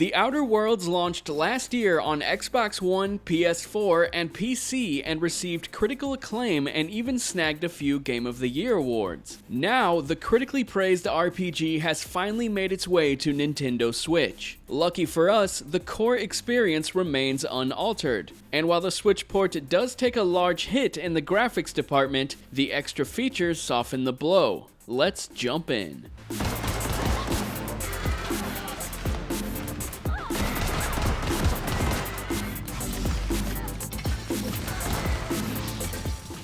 The Outer Worlds launched last year on Xbox One, PS4, and PC and received critical acclaim and even snagged a few Game of the Year awards. Now, the critically praised RPG has finally made its way to Nintendo Switch. Lucky for us, the core experience remains unaltered. And while the Switch port does take a large hit in the graphics department, the extra features soften the blow. Let's jump in.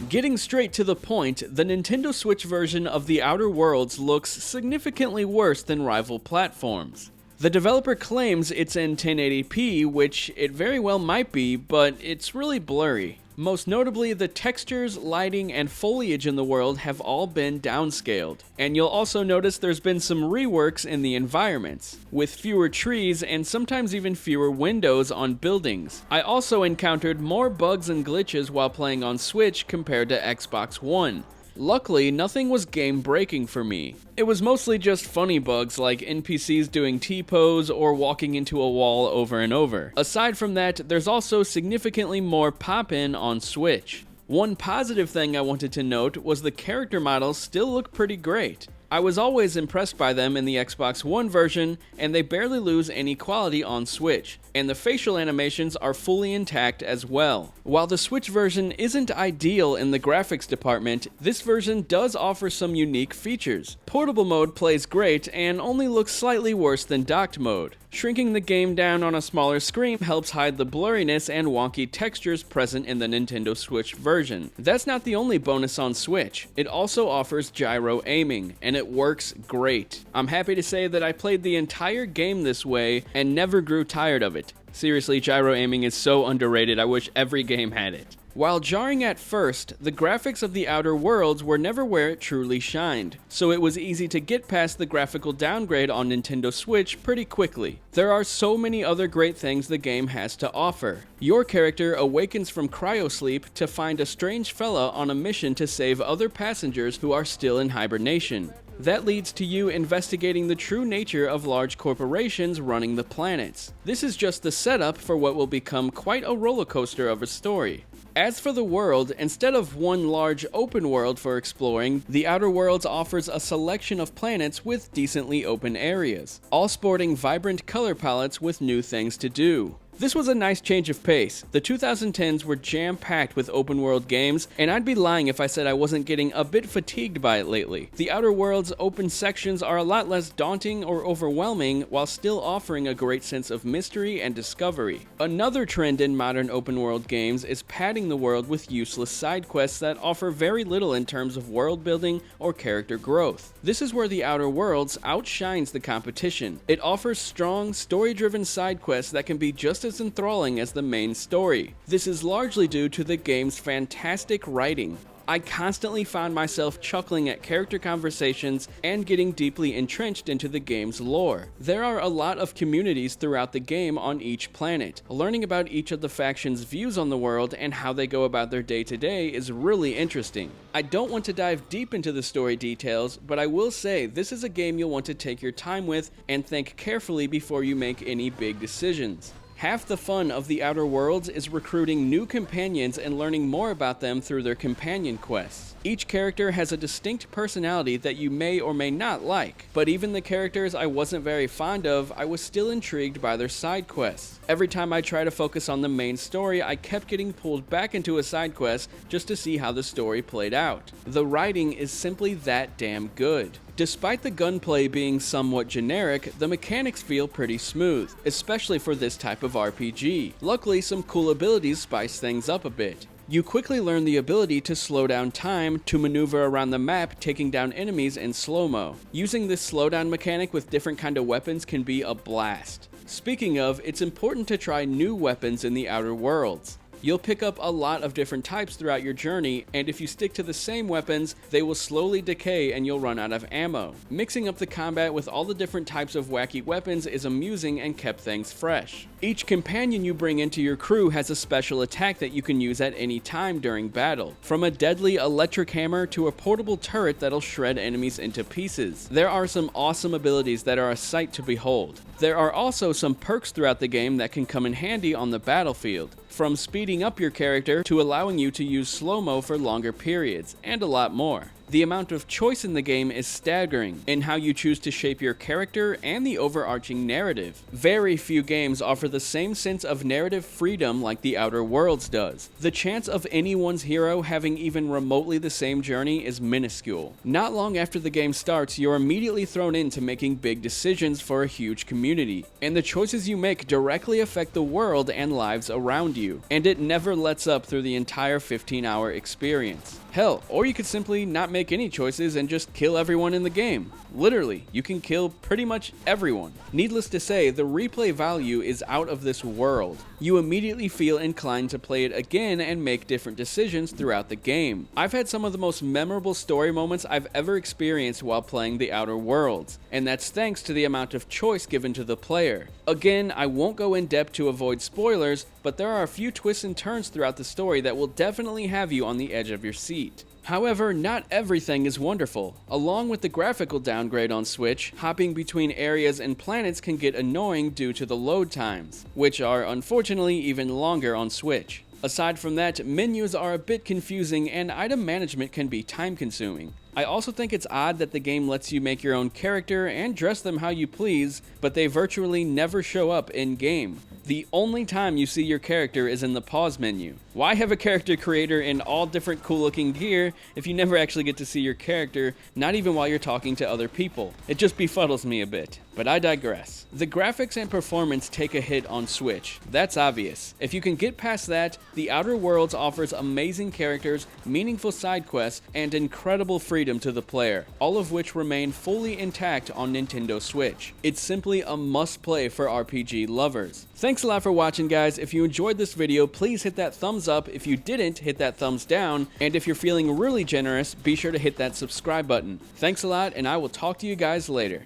Getting straight to the point, the Nintendo Switch version of The Outer Worlds looks significantly worse than rival platforms. The developer claims it's in 1080p, which it very well might be, but it's really blurry. Most notably, the textures, lighting, and foliage in the world have all been downscaled. And you'll also notice there's been some reworks in the environments, with fewer trees and sometimes even fewer windows on buildings. I also encountered more bugs and glitches while playing on Switch compared to Xbox One. Luckily, nothing was game-breaking for me. It was mostly just funny bugs like NPCs doing T-pose or walking into a wall over and over. Aside from that, there's also significantly more pop-in on Switch. One positive thing I wanted to note was the character models still look pretty great. I was always impressed by them in the Xbox One version, and they barely lose any quality on Switch, and the facial animations are fully intact as well. While the Switch version isn't ideal in the graphics department, this version does offer some unique features. Portable mode plays great and only looks slightly worse than docked mode. Shrinking the game down on a smaller screen helps hide the blurriness and wonky textures present in the Nintendo Switch version. That's not the only bonus on Switch. It also offers gyro aiming, and it works great. I'm happy to say that I played the entire game this way and never grew tired of it. Seriously, gyro aiming is so underrated, I wish every game had it. While jarring at first, the graphics of The Outer Worlds were never where it truly shined, so it was easy to get past the graphical downgrade on Nintendo Switch pretty quickly. There are so many other great things the game has to offer. Your character awakens from cryosleep to find a strange fella on a mission to save other passengers who are still in hibernation. That leads to you investigating the true nature of large corporations running the planets. This is just the setup for what will become quite a roller coaster of a story. As for the world, instead of one large open world for exploring, The Outer Worlds offers a selection of planets with decently open areas, all sporting vibrant color palettes with new things to do. This was a nice change of pace. The 2010s were jam-packed with open-world games, and I'd be lying if I said I wasn't getting a bit fatigued by it lately. The Outer Worlds' open sections are a lot less daunting or overwhelming, while still offering a great sense of mystery and discovery. Another trend in modern open-world games is padding the world with useless side quests that offer very little in terms of world building or character growth. This is where The Outer Worlds outshines the competition. It offers strong, story-driven side quests that can be just as enthralling as the main story. This is largely due to the game's fantastic writing. I constantly found myself chuckling at character conversations and getting deeply entrenched into the game's lore. There are a lot of communities throughout the game on each planet. Learning about each of the factions' views on the world and how they go about their day-to-day is really interesting. I don't want to dive deep into the story details, but I will say this is a game you'll want to take your time with and think carefully before you make any big decisions. Half the fun of The Outer Worlds is recruiting new companions and learning more about them through their companion quests. Each character has a distinct personality that you may or may not like, but even the characters I wasn't very fond of, I was still intrigued by their side quests. Every time I tried to focus on the main story, I kept getting pulled back into a side quest just to see how the story played out. The writing is simply that damn good. Despite the gunplay being somewhat generic, the mechanics feel pretty smooth, especially for this type of RPG. Luckily, some cool abilities spice things up a bit. You quickly learn the ability to slow down time to maneuver around the map, taking down enemies in slow-mo. Using this slowdown mechanic with different kind of weapons can be a blast. Speaking of, it's important to try new weapons in The Outer Worlds. You'll pick up a lot of different types throughout your journey, and if you stick to the same weapons, they will slowly decay and you'll run out of ammo. Mixing up the combat with all the different types of wacky weapons is amusing and kept things fresh. Each companion you bring into your crew has a special attack that you can use at any time during battle, from a deadly electric hammer to a portable turret that'll shred enemies into pieces. There are some awesome abilities that are a sight to behold. There are also some perks throughout the game that can come in handy on the battlefield, from speeding up your character to allowing you to use slow-mo for longer periods, and a lot more. The amount of choice in the game is staggering in how you choose to shape your character and the overarching narrative. Very few games offer the same sense of narrative freedom like The Outer Worlds does. The chance of anyone's hero having even remotely the same journey is minuscule. Not long after the game starts, you're immediately thrown into making big decisions for a huge community, and the choices you make directly affect the world and lives around you, and it never lets up through the entire 15-hour experience. Hell, or you could simply not make any choices and just kill everyone in the game. Literally, you can kill pretty much everyone. Needless to say, the replay value is out of this world. You immediately feel inclined to play it again and make different decisions throughout the game. I've had some of the most memorable story moments I've ever experienced while playing The Outer Worlds, and that's thanks to the amount of choice given to the player. Again, I won't go in depth to avoid spoilers, but there are a few twists and turns throughout the story that will definitely have you on the edge of your seat. However, not everything is wonderful. Along with the graphical downgrade on Switch, hopping between areas and planets can get annoying due to the load times, which are unfortunately even longer on Switch. Aside from that, menus are a bit confusing and item management can be time-consuming. I also think it's odd that the game lets you make your own character and dress them how you please, but they virtually never show up in-game. The only time you see your character is in the pause menu. Why have a character creator in all different cool-looking gear if you never actually get to see your character, not even while you're talking to other people? It just befuddles me a bit, but I digress. The graphics and performance take a hit on Switch. That's obvious. If you can get past that, The Outer Worlds offers amazing characters, meaningful side quests, and incredible freedom to the player, all of which remain fully intact on Nintendo Switch. It's simply a must-play for RPG lovers. Thanks a lot for watching, guys. If you enjoyed this video, please hit that thumbs up. If you didn't, hit that thumbs down. And if you're feeling really generous, be sure to hit that subscribe button. Thanks a lot, and I will talk to you guys later.